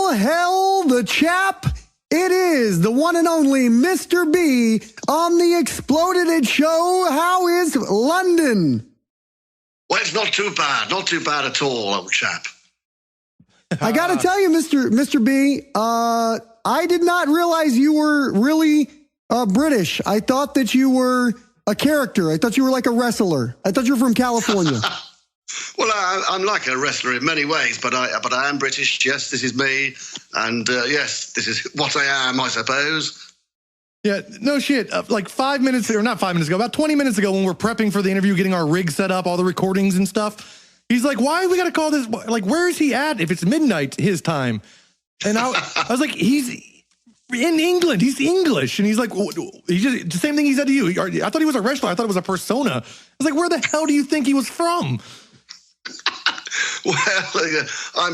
Well, hell, the chap, it is the one and only Mr. B on the Exploded It Show. How is London? Well, it's not too bad. Not too bad at all, old chap. I got to tell you, Mr. B, I did not realize you were really British. I thought that you were a character. I thought you were like a wrestler. I thought you were from California. Well, I'm like a wrestler in many ways, but I am British. Yes, this is me. And yes, this is what I am, I suppose. Yeah, no shit. Like 5 minutes, or not 5 minutes ago, about 20 minutes ago when we're prepping for the interview, getting our rig set up, all the recordings and stuff, he's like, why we got to call this? Like, where is he at if it's midnight his time? And I was like, he's in England. He's English. And he's like, he's just the same thing he said to you. I thought he was a wrestler. I thought it was a persona. I was like, where the hell do you think he was from? Well,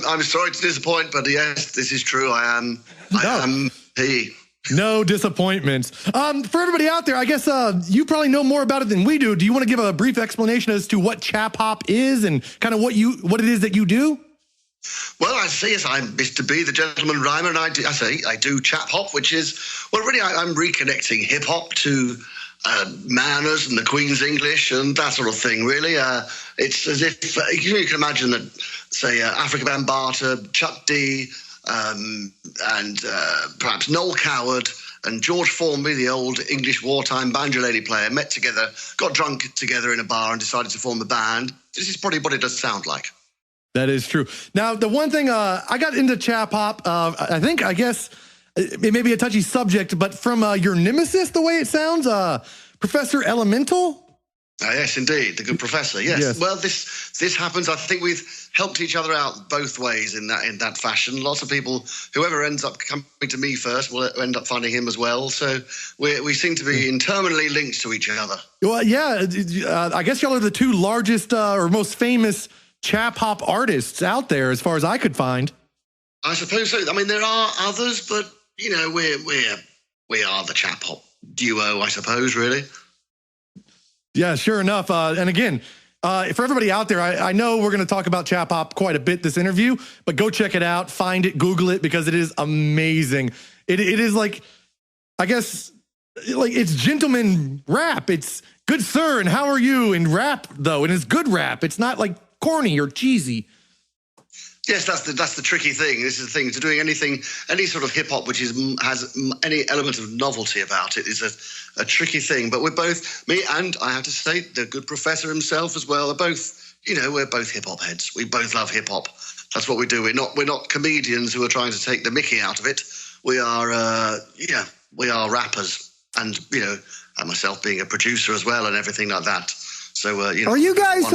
I'm sorry to disappoint, but yes, this is true. I am he. No disappointments. For everybody out there, I guess you probably know more about it than we do. Do you want to give a brief explanation as to what Chap Hop is and kind of what it is that you do? Well, I say yes, I'm Mr. B, the gentleman rhymer, and I do Chap Hop, which is, well, really, I'm reconnecting hip hop to manners and the Queen's English and that sort of thing, really. It's as if you can imagine that, say, Africa Bambaataa, Chuck D, and perhaps Noel Coward and George Formby, the old English wartime banjo lady player, met together, got drunk together in a bar and decided to form a band. This is probably what it does sound like. That is true. Now, the one thing I got into Chap Hop, I guess it may be a touchy subject, but from your nemesis, the way it sounds, Professor Elemental? Yes, indeed, the good professor. Yes. Well, this happens. I think we've helped each other out both ways in that fashion. Lots of people, whoever ends up coming to me first, will end up finding him as well. So we seem to be internally linked to each other. Well, yeah. I guess y'all are the two largest or most famous Chap Hop artists out there, as far as I could find. I suppose so. I mean, there are others, but you know, we are the Chap Hop duo, I suppose, really. Yeah, sure enough. And again, for everybody out there, I know we're going to talk about Chap Hop quite a bit this interview, but go check it out, find it, Google it, because it is amazing. It is like, I guess, like it's gentleman rap. It's good sir, and how are you in rap though, and it's good rap. It's not like corny or cheesy. Yes, that's the tricky thing. This is the thing. To doing anything, any sort of hip hop which has any element of novelty about it is a tricky thing. But we're both, me and I have to say, the good professor himself as well, are both, we're both hip hop heads. We both love hip hop. That's what we do. We're not comedians who are trying to take the mickey out of it. We are, we are rappers, and I myself being a producer as well and everything like that. So, are you guys?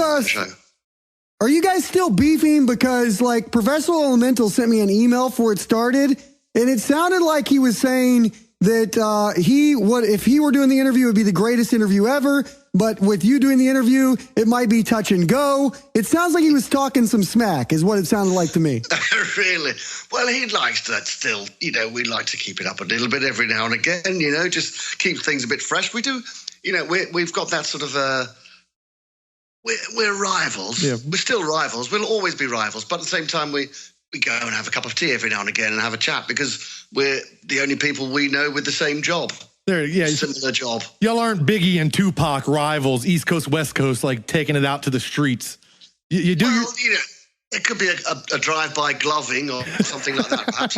Are you guys still beefing? Because like Professor Elemental sent me an email before it started, and it sounded like he was saying that if he were doing the interview, it would be the greatest interview ever. But with you doing the interview, it might be touch and go. It sounds like he was talking some smack, is what it sounded like to me. Really? Well, he likes that still. We like to keep it up a little bit every now and again. Just keep things a bit fresh. We do. We've got that sort of. We're rivals. Yeah. We're still rivals. We'll always be rivals. But at the same time, we go and have a cup of tea every now and again and have a chat because we're the only people we know with the same job. Similar job. Y'all aren't Biggie and Tupac rivals, East Coast, West Coast, like taking it out to the streets. You do. Well, it could be a drive-by gloving or something like that, perhaps.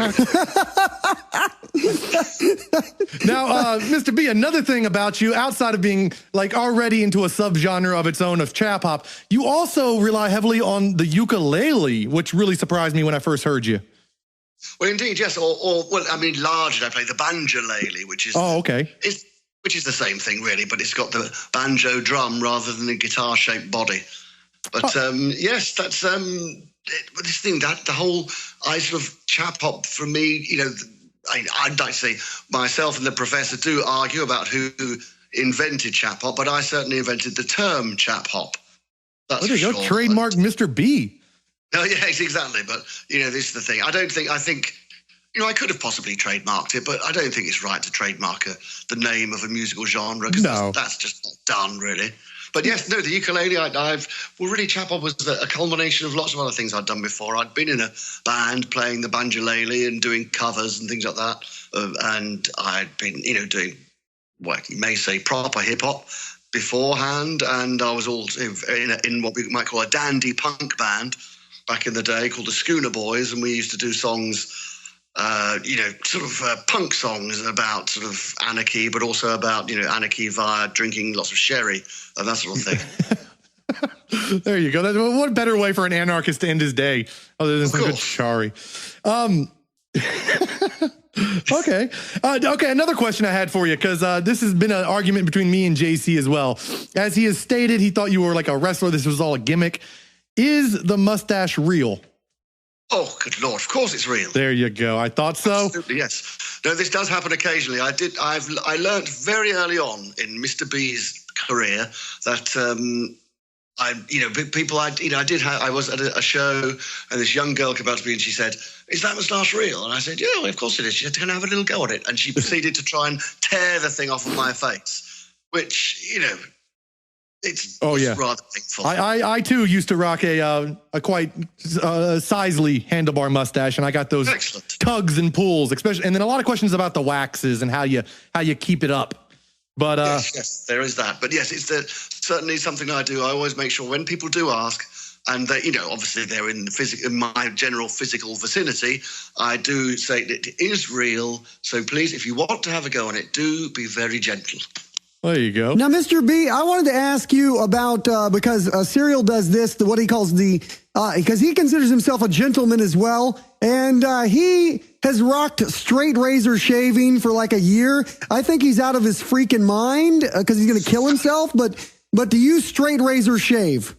Now, Mr. B, another thing about you, outside of being like already into a subgenre of its own of Chap Hop, you also rely heavily on the ukulele, which really surprised me when I first heard you. Well, indeed, yes. Largely I play the banjo-lele, which is which is the same thing, really, but it's got the banjo drum rather than the guitar-shaped body. But yes, that's this thing that the whole sort of Chap Hop for me. I'd like to say myself and the professor do argue about who invented Chap Hop, but I certainly invented the term Chap Hop. That's there you go, trademark Mr. B. No, yes, exactly. But this is the thing. I think I could have possibly trademarked it, but I don't think it's right to trademark the name of a musical genre because that's just not done, really. But yes, no, the ukulele, really, Chap Hop was a culmination of lots of other things I'd done before. I'd been in a band playing the banjolele and doing covers and things like that. And I'd been, doing what you may say proper hip hop beforehand. And I was also in what we might call a dandy punk band back in the day called the Schooner Boys. And we used to do songs, punk songs about sort of anarchy, but also about, anarchy via drinking lots of sherry and that sort of thing. There you go. What better way for an anarchist to end his day other than some good shari? Okay. Okay. Another question I had for you, because this has been an argument between me and JC as well. As he has stated, he thought you were like a wrestler. This was all a gimmick. Is the mustache real? Oh, good Lord. Of course it's real. There you go. I thought so. Absolutely, yes. No, this does happen occasionally. I learned very early on in Mr. B's career that, I was at a show and this young girl came up to me and she said, "Is that moustache real?" And I said, "Yeah, well, of course it is." She said, "Can I have a little go at it?" And she proceeded to try and tear the thing off of my face, which, it's rather painful. I too used to rock a quite sizely handlebar mustache, and I got those tugs and pulls, especially, and then a lot of questions about the waxes and how you keep it up. But yes, there is that. But yes, it's certainly something I do. I always make sure when people do ask, and they, obviously they're in my general physical vicinity, I do say that it is real. So please, if you want to have a go on it, do be very gentle. There you go. Now, Mr. B, I wanted to ask you about, because Serial does this, what he calls because he considers himself a gentleman as well, and he has rocked straight razor shaving for like a year. I think he's out of his freaking mind because he's going to kill himself, but do you straight razor shave?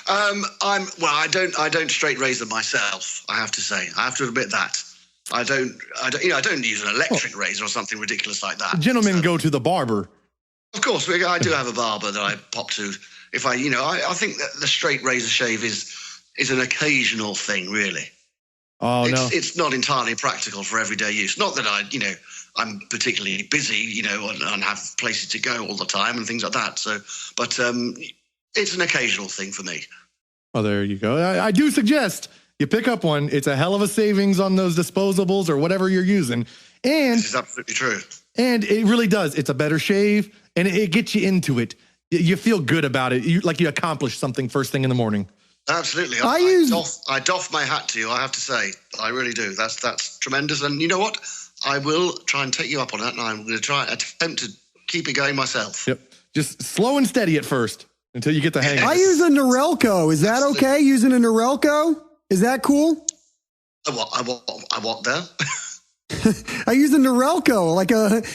I don't straight razor myself, I have to say. I have to admit that. I don't use an electric razor or something ridiculous like that. Gentlemen go to the barber. Of course, I do have a barber that I pop to. If I think that the straight razor shave is an occasional thing, really. Oh, no. It's not entirely practical for everyday use. Not that I'm particularly busy, and have places to go all the time and things like that. So, but it's an occasional thing for me. Well, there you go. I do suggest you pick up one. It's a hell of a savings on those disposables or whatever you're using. And this is absolutely true. And it really does. It's a better shave, and it gets you into it. You feel good about it. You accomplished something first thing in the morning. Absolutely. I doff my hat to you, I have to say. I really do. That's tremendous. And you know what? I will try and take you up on that, and I'm going to attempt to keep it going myself. Yep. Just slow and steady at first until you get the hang of it. I use a Norelco. Is that okay, using a Norelco? Is that cool? I what there? I use a Norelco,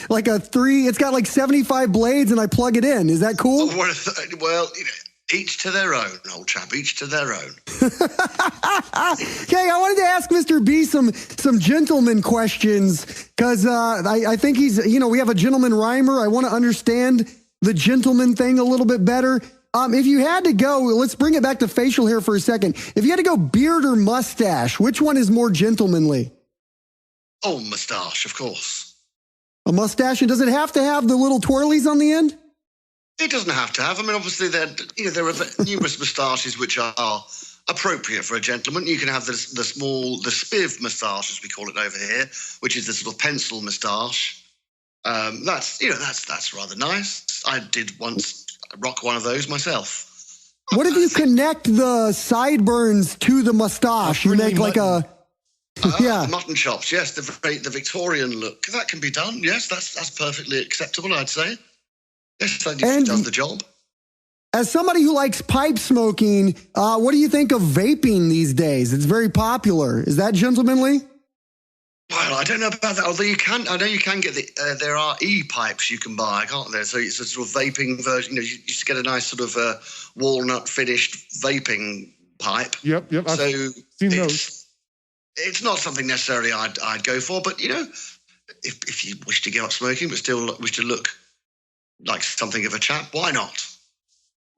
like a 3. It's got like 75 blades, and I plug it in. Is that cool? Well, each to their own, old chap. Each to their own. Okay, I wanted to ask Mr. B some gentleman questions because I think he's, we have a gentleman rhymer. I want to understand the gentleman thing a little bit better. If you had to go, let's bring it back to facial hair for a second. If you had to go beard or mustache, which one is more gentlemanly? Oh, mustache, of course. A mustache? And does it have to have the little twirlies on the end? It doesn't have to have. I mean, obviously, there are numerous moustaches which are appropriate for a gentleman. You can have the spiv moustache, as we call it over here, which is the sort of pencil moustache. That's rather nice. I did once rock one of those myself. What if you connect the sideburns to the mustache? You make like the mutton chops, yes, the Victorian look. That can be done, yes, that's perfectly acceptable, I'd say. Yes, that does the job. As somebody who likes pipe smoking, what do you think of vaping these days? It's very popular. Is that gentlemanly? Well, I don't know about that. Although I know you can get there are e-pipes you can buy, can't there? So it's a sort of vaping version. You used to get a nice sort of walnut finished vaping pipe. Yep. So I've seen those. It's not something necessarily I'd go for, but if you wish to give up smoking but still wish to look like something of a chap, why not?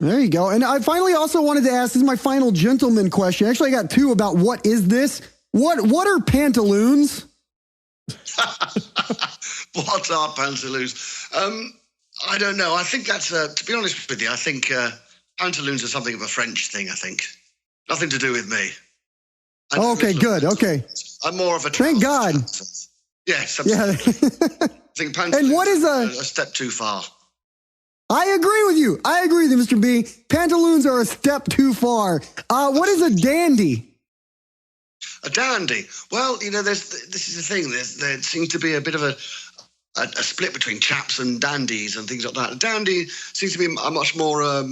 There you go. And I finally also wanted to ask, this is my final gentleman question. Actually, I got two about what is this? What are pantaloons? What are pantaloons? I don't know. I think that's, to be honest with you, I think pantaloons are something of a French thing, I think. Nothing to do with me. Okay, good. Okay. I'm more of a... Thank God. Yes. Yeah. I think pantaloons And what is a step too far. I agree with you. I agree with you, Mr. B. Pantaloons are a step too far. What is a dandy? A dandy. Well, this is the thing. There seems to be a bit of a split between chaps and dandies and things like that. A dandy seems to be a much more, what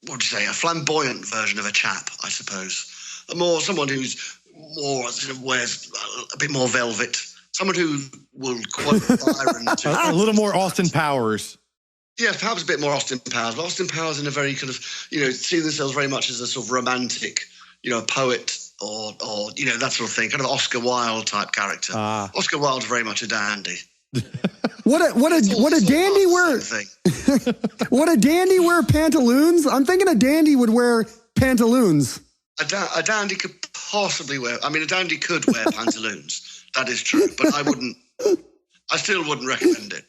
would you say, a flamboyant version of a chap, I suppose. Someone who's more, sort of wears a bit more velvet. Someone who will quote Byron a little more Austin Powers. Yeah, perhaps a bit more Austin Powers. But Austin Powers in a very kind of, see themselves very much as a sort of romantic, a poet or that sort of thing, kind of Oscar Wilde type character. Oscar Wilde's very much a dandy. What a dandy wear? Would a dandy wear pantaloons? I'm thinking a dandy would wear pantaloons. A dandy could possibly wear. I mean, a dandy could wear pantaloons. That is true, but I wouldn't. I still wouldn't recommend it.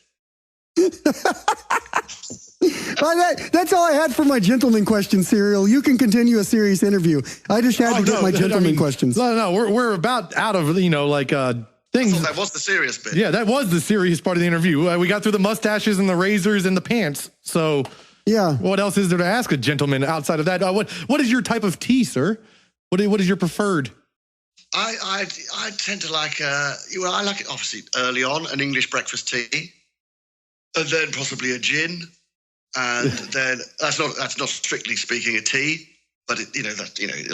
That's all I had for my gentleman question, Serial. You can continue a serious interview. I just had to get my gentleman questions. No, we're about out of things. That was the serious bit. Yeah, that was the serious part of the interview. We got through the mustaches and the razors and the pants. So yeah, what else is there to ask a gentleman outside of that? What is your type of tea, sir? What is your preferred? I tend to like I like it obviously early on an English breakfast tea, and then possibly a gin, and then that's not strictly speaking a tea, but it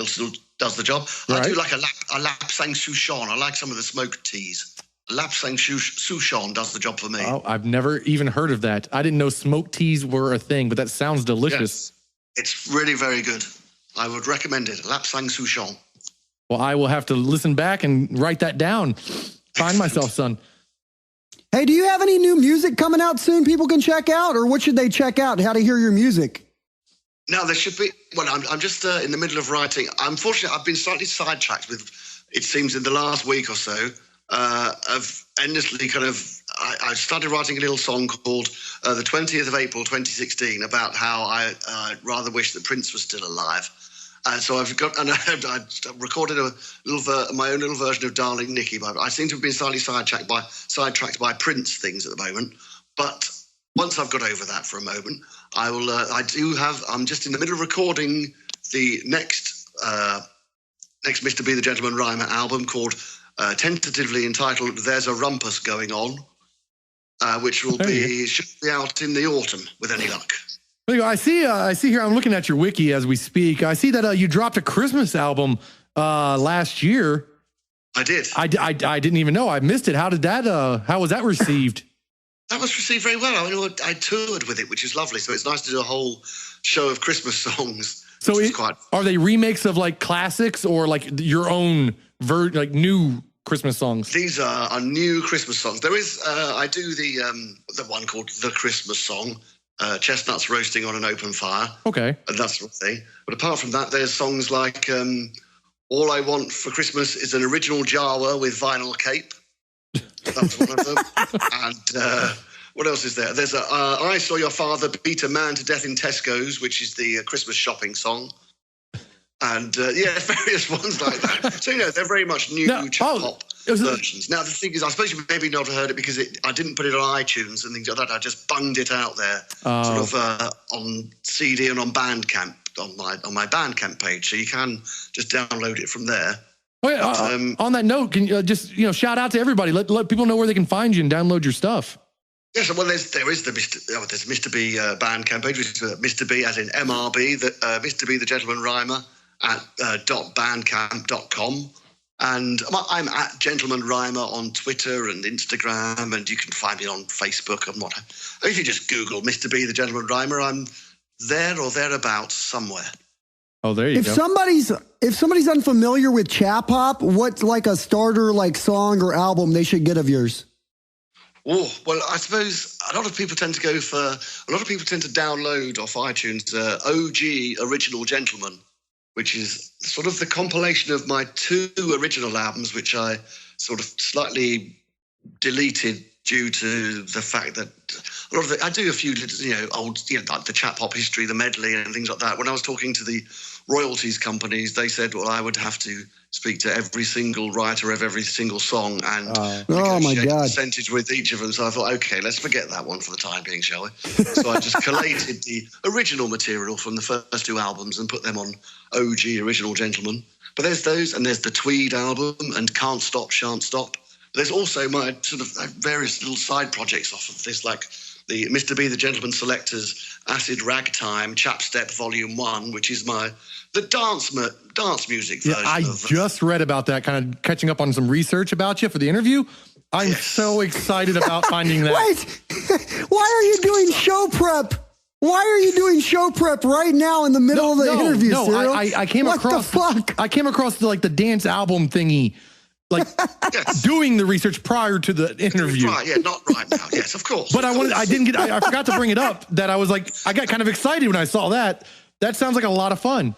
still does the job. Right. I do like a lapsang souchong. I like some of the smoked teas. Lapsang souchong does the job for me. Oh, I've never even heard of that. I didn't know smoked teas were a thing, but that sounds delicious. Yes. It's really very good. I would recommend it. Lapsang souchong. Well, I will have to listen back and write that down. Find myself, son. Hey, do you have any new music coming out soon people can check out? Or what should they check out? How to hear your music? No, there should be. Well, I'm just in the middle of writing. Unfortunately, I've been slightly sidetracked with, it seems, in the last week or so, of endlessly kind of, I started writing a little song called the 20th of April 2016 about how I rather wish that Prince was still alive. So I recorded my own little version of Darling Nikki. But I seem to have been slightly sidetracked by Prince things at the moment. But once I've got over that for a moment, I'm just in the middle of recording the next Mr. B the Gentleman Rhymer album called tentatively entitled There's a Rumpus Going On, which should be out in the autumn with any luck. I see here, I'm looking at your wiki as we speak. I see that you dropped a Christmas album last year. I did. I didn't even know. I missed it. How was that received? That was received very well. I toured with it, which is lovely. So it's nice to do a whole show of Christmas songs. So are they remakes of like classics or like your own new Christmas songs? These are new Christmas songs. There is, I do the one called The Christmas Song. Chestnuts roasting on an open fire. Okay. And that sort of thing. But apart from that, there's songs like All I Want for Christmas is an Original Jawa with Vinyl Cape. That's one of them. And what else is there? There's I Saw Your Father Beat a Man to Death in Tesco's, which is the Christmas shopping song. And various ones like that. So, they're very much new Chap Hop versions. Now, the thing is, I suppose you maybe not have heard it because I didn't put it on iTunes and things like that. I just bunged it out there on CD and on Bandcamp, on my Bandcamp page. So you can just download it from there. On that note, can you just shout out to everybody? Let people know where they can find you and download your stuff. Yes, well, there's the Mr. B Bandcamp page, which is Mr. B as in MRB, Mr. B the Gentleman Rhymer at .bandcamp.com. And I'm at Gentleman Rhymer on Twitter and Instagram, and you can find me on Facebook and whatnot. If you just Google Mr. B the Gentleman Rhymer, I'm there or thereabouts somewhere. Oh, there you go. If somebody's unfamiliar with Chap Hop, what's like a starter song or album they should get of yours? Oh, well, I suppose a lot of people tend to download off iTunes OG Original Gentleman, which is sort of the compilation of my two original albums, which I sort of slightly deleted due to the fact that a lot of I do a few, old, like the Chap Hop history, the medley and things like that. When I was talking to the royalties companies, they said, well, I would have to speak to every single writer of every single song and negotiate a percentage with each of them. So I thought, okay, let's forget that one for the time being, shall we? So I just collated the original material from the first 2 albums and put them on OG Original Gentleman. But there's those, and there's the Tweed album and Can't Stop, Shan't Stop. There's also my sort of various little side projects off of this, like the Mr. B, the Gentleman Selector's Acid Ragtime Chap Step Volume 1, which is the dance music version. I just read about that, kind of catching up on some research about you for the interview. I'm so excited about finding that. Wait, why are you doing show prep? Why are you doing show prep right now in the middle of the interview, Cyril? I came across. What the fuck? I came across the dance album thingy, doing the research prior to the interview. Right, yeah, not right now. Yes, of course. But I forgot to bring it up. That I was like, I got kind of excited when I saw that. That sounds like a lot of fun.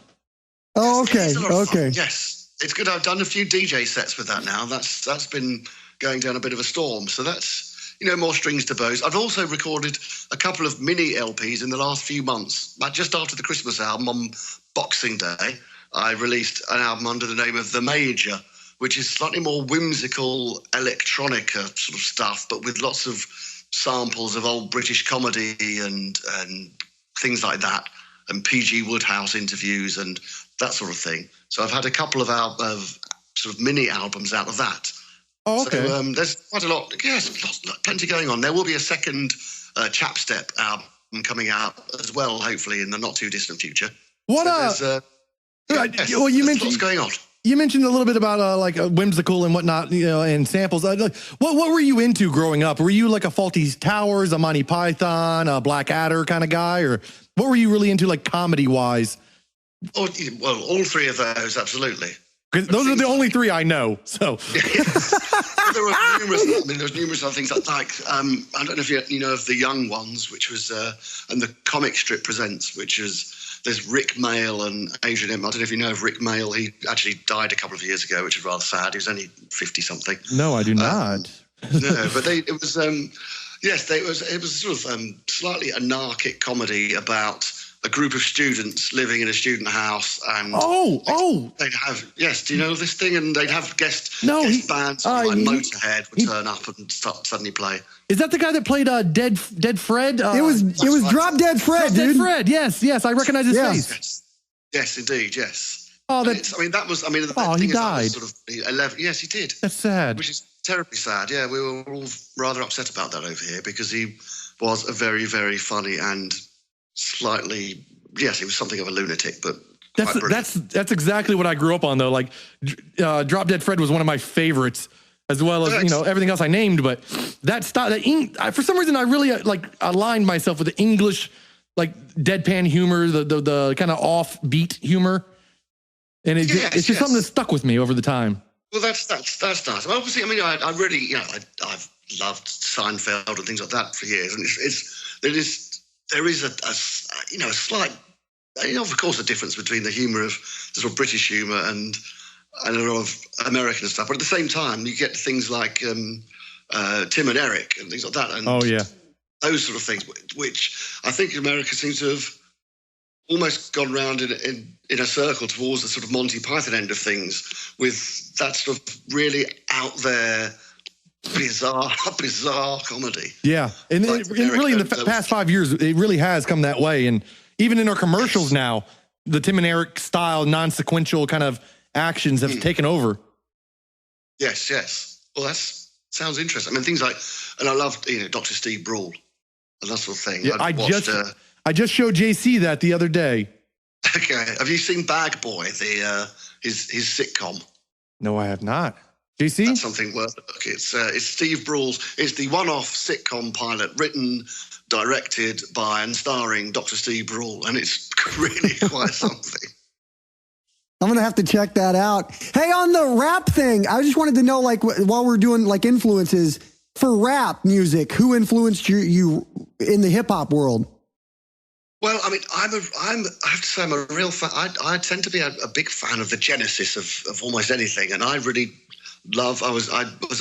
Oh, okay, okay. Yes, it's good. I've done a few DJ sets with that now. That's been going down a bit of a storm. So that's, more strings to bows. I've also recorded a couple of mini LPs in the last few months. Just after the Christmas album on Boxing Day, I released an album under the name of The Major, which is slightly more whimsical electronica sort of stuff, but with lots of samples of old British comedy and things like that, and P.G. Woodhouse interviews and that sort of thing. So I've had a couple of sort of mini albums out of that. Oh, okay. So there's quite a lot. Yes, plenty going on. There will be a second Chap Step album coming out as well, hopefully in the not too distant future. You mentioned what's going on. You mentioned a little bit about whimsical and whatnot, and samples. What were you into growing up? Were you like a Faulty Towers, a Monty Python, a Black Adder kind of guy, or what were you really into, like comedy wise? Oh, well, all 3 of those, absolutely. Because those are the only 3 I know. So there were numerous. There's numerous other things like I don't know if you know of The Young Ones, which was and the Comic Strip Presents, which is. There's Rick Mail and Adrian M. I don't know if you know of Rick Mail. He actually died a couple of years ago, which is rather sad. He was only 50-something. No, I do not. No, but it was sort of slightly anarchic comedy about a group of students living in a student house, and they'd have do you know this thing? And they'd have guest bands like Motorhead would turn up and suddenly play. Is that the guy that played Dead Fred? It was Drop Dead Fred, dude. Dead Fred, yes, I recognize his face. Yes, indeed, yes. Oh, the thing he died. Sort of 11. Yes, he did. That's sad. Which is terribly sad. Yeah, we were all rather upset about that over here because he was a very, very funny and slightly, he was something of a lunatic, but that's exactly what I grew up on though. Like Drop Dead Fred was one of my favorites, as well as everything else I named. But that style, for some reason, I really aligned myself with the English deadpan humor, the kind of offbeat humor, and it's just something that stuck with me over the time. Well, that's nice. Well, obviously, I really, I've loved Seinfeld and things like that for years, and there is a slight, of course, a difference between the humour of the sort of British humour and a lot of American stuff. But at the same time, you get things like Tim and Eric and things like that. And those sort of things, which I think America seems to have almost gone round in a circle towards the sort of Monty Python end of things, with that sort of really out there, bizarre comedy. Yeah, and really in the past 5 years, it really has come that way. And even in our commercials now, the Tim and Eric style, non-sequential kind of actions have taken over. Yes. Well, that sounds interesting. Things like, and I loved, Dr. Steve Brule and that sort of thing. Yeah, I just showed JC that the other day. Okay, have you seen Bag Boy, his sitcom? No, I have not. JC? That's something worth looking. It's Steve Brule's. It's the one-off sitcom pilot written, directed by and starring Dr. Steve Brule, and it's really quite something. I'm going to have to check that out. Hey, on the rap thing, I just wanted to know, while we're doing influences for rap music, who influenced you in the hip hop world? Well, I have to say I'm a real fan. I tend to be a big fan of the genesis of almost anything, and I really love. I was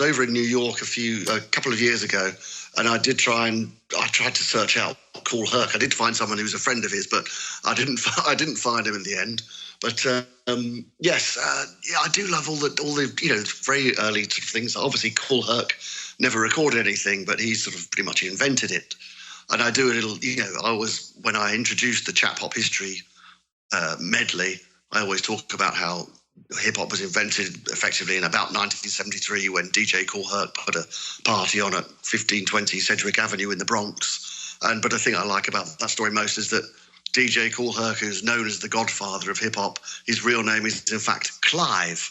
over in New York a couple of years ago, and I tried to search out Cool Herc. I did find someone who was a friend of his, but I didn't find him in the end. But yes, I do love all the very early sort of things. Obviously, Cool Herc never recorded anything, but he sort of pretty much invented it. And I do a little, when I introduced the Chap Hop history medley, I always talk about how hip hop was invented effectively in about 1973 when DJ Cool Herc put a party on at 1520 Sedgwick Avenue in the Bronx. But the thing I like about that story most is that DJ Cool Herc, who's known as the godfather of hip hop, his real name is in fact Clive,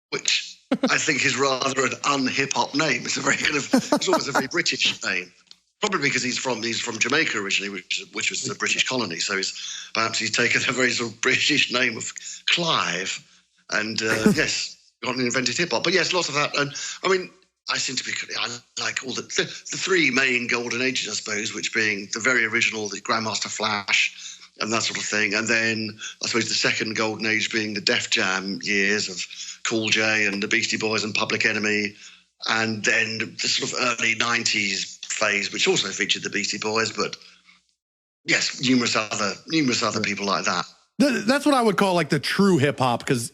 which I think is rather an un-hip hop name. It's always a very British name. Probably because he's from Jamaica originally, which was a British colony. So perhaps he's taken a very sort of British name of Clive, and yes, gone and invented hip hop. But yes, lots of that. And I mean, I like all the three main golden ages, I suppose, which being the very original, the Grandmaster Flash, and that sort of thing. And then I suppose the second golden age being the Def Jam years of Cool J and the Beastie Boys and Public Enemy, and then the sort of early 90s phase, which also featured the Beastie Boys, but yes, numerous other people like that. That's what I would call like the true hip hop, because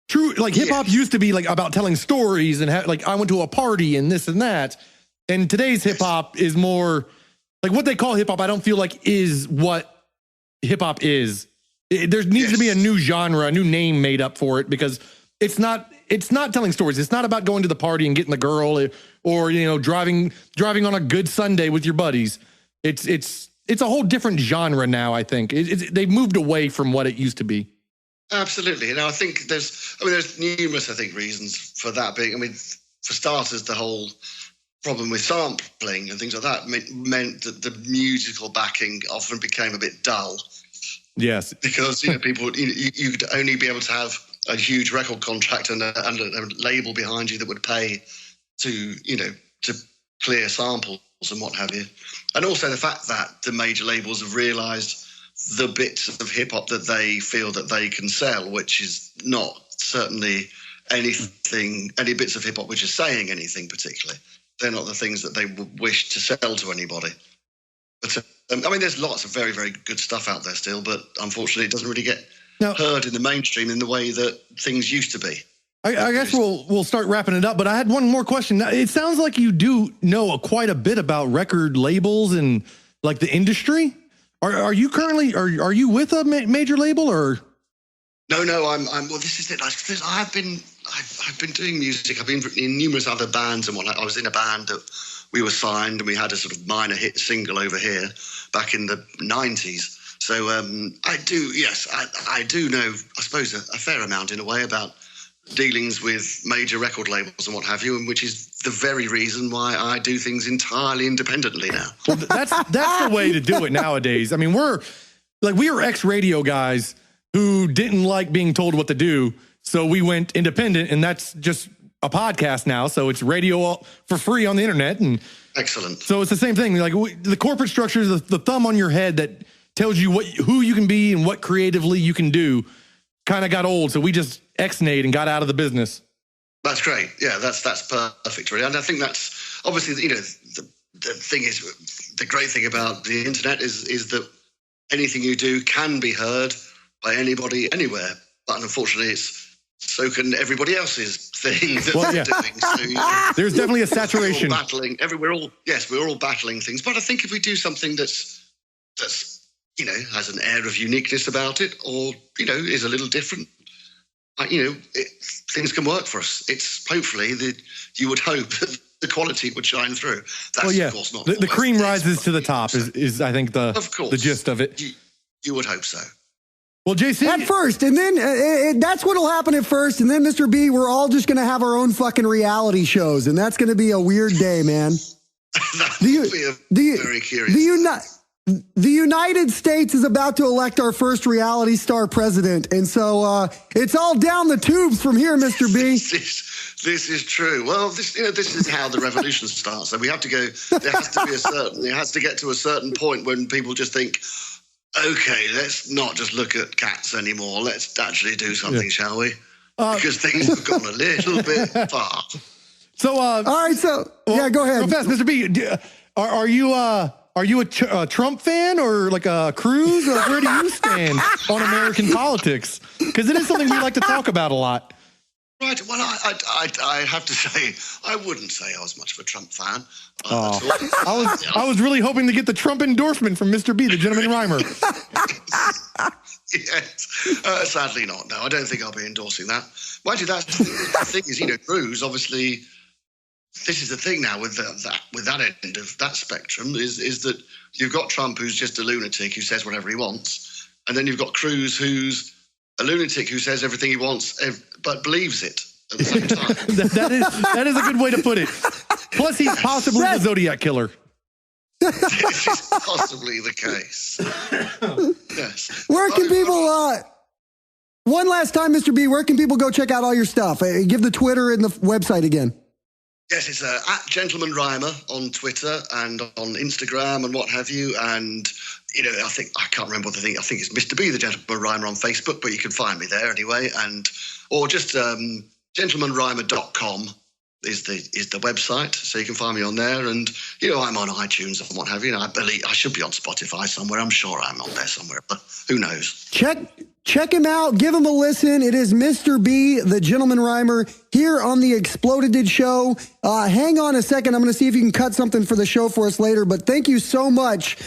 hip hop used to be like about telling stories and I went to a party and this and that. And today's hip hop is more like what they call hip hop. I don't feel like is what hip hop is. There needs to be a new genre, a new name made up for it, because it's not telling stories. It's not about going to the party and getting the girl or driving on a good Sunday with your buddies. It's a whole different genre now, I think. They've moved away from what it used to be. Absolutely. I think there's numerous, I think, reasons for that being. For starters, the whole problem with sampling and things like that meant that the musical backing often became a bit dull. Yes. Because, people, you could only be able to have a huge record contract and a label behind you that would pay to clear samples and what have you. And also the fact that the major labels have realised the bits of hip hop that they feel that they can sell, which is not certainly any bits of hip hop which are saying anything particularly. They're not the things that they would wish to sell to anybody. But there's lots of very, very good stuff out there still, but unfortunately it doesn't really get heard in the mainstream in the way that things used to be. I guess we'll start wrapping it up, but I had one more question. It sounds like you do know quite a bit about record labels and like the industry. Are you currently are you with a major label or? No. Well, this is it. I've been doing music. I've been in numerous other bands and whatnot. I was in a band that we were signed and we had a sort of minor hit single over here back in the 90s. So I do know, I suppose, a fair amount in a way about dealings with major record labels and what have you, and which is the very reason why I do things entirely independently now. Well, that's the way to do it nowadays. We were ex-radio guys who didn't like being told what to do, so we went independent, and that's just a podcast now, so it's radio for free on the internet. And excellent. So it's the same thing. Like the corporate structure is the thumb on your head that tells you who you can be and what creatively you can do. Kind of got old, so we just ex-nayed and got out of the business. That's great. Yeah, that's perfect, really. And I think that's obviously, the thing is, the great thing about the internet is that anything you do can be heard by anybody anywhere. But unfortunately, so can everybody else's thing that they're doing. So, there's definitely a saturation. We're all battling things. But I think if we do something that's has an air of uniqueness about it, or is a little different, things can work for us. It's hopefully you would hope that the quality would shine through. That's of course not. The cream rises to the top is I think the gist of it. You would hope so. Well, JC, at first, and then that's what'll happen at first, and then Mr. B, we're all just gonna have our own fucking reality shows, and that's gonna be a weird day, man. Very curious. The United States is about to elect our first reality star president, and so it's all down the tubes from here, Mr. B. This is true. Well, this is how the revolution starts. So we have to go. There has to get to a certain point when people just think, okay, let's not just look at cats anymore. Let's actually do something, shall we? because things have gone a little bit far. So, all right. So, yeah, go ahead. Real fast, Mr. B. Are you a Trump fan or like a Cruz, or where do you stand on American politics? Because it is something we like to talk about a lot. Right. Well, I have to say, I wouldn't say I was much of a Trump fan. I was really hoping to get the Trump endorsement from Mr. B, the gentleman rhymer. Yes. Sadly not. No, I don't think I'll be endorsing that. Mind you, that's the thing is, Cruz, obviously, this is the thing now with that end of that spectrum is that you've got Trump, who's just a lunatic who says whatever he wants, and then you've got Cruz, who's a lunatic who says everything he wants but believes it at the same time. that is a good way to put it. Plus, he's possibly the Zodiac killer. This is possibly the case. Yes. Where can people, one last time, Mr. B, where can people go check out all your stuff? Give the Twitter and the website again. Yes, it's at Gentleman Rhymer on Twitter and on Instagram and what have you. And, I can't remember what the thing, I think it's Mr. B, the Gentleman Rhymer on Facebook, but you can find me there anyway. Or just gentlemanrhymer.com is the website. So you can find me on there. And, I'm on iTunes and what have you. I believe I should be on Spotify somewhere. I'm sure I'm on there somewhere, but who knows? Check him out. Give him a listen. It is Mr. B, the Gentleman Rhymer, here on the Exploded Show. Hang on a second. I'm going to see if you can cut something for the show for us later. But thank you so much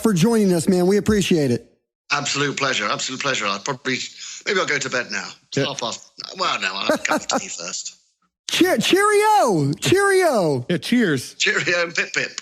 for joining us, man. We appreciate it. Absolute pleasure. Absolute pleasure. Maybe I'll go to bed now. It's 5:30. Well, no, I'll have a cup of tea first. Cheerio. Yeah, cheers. Cheerio and pip pip.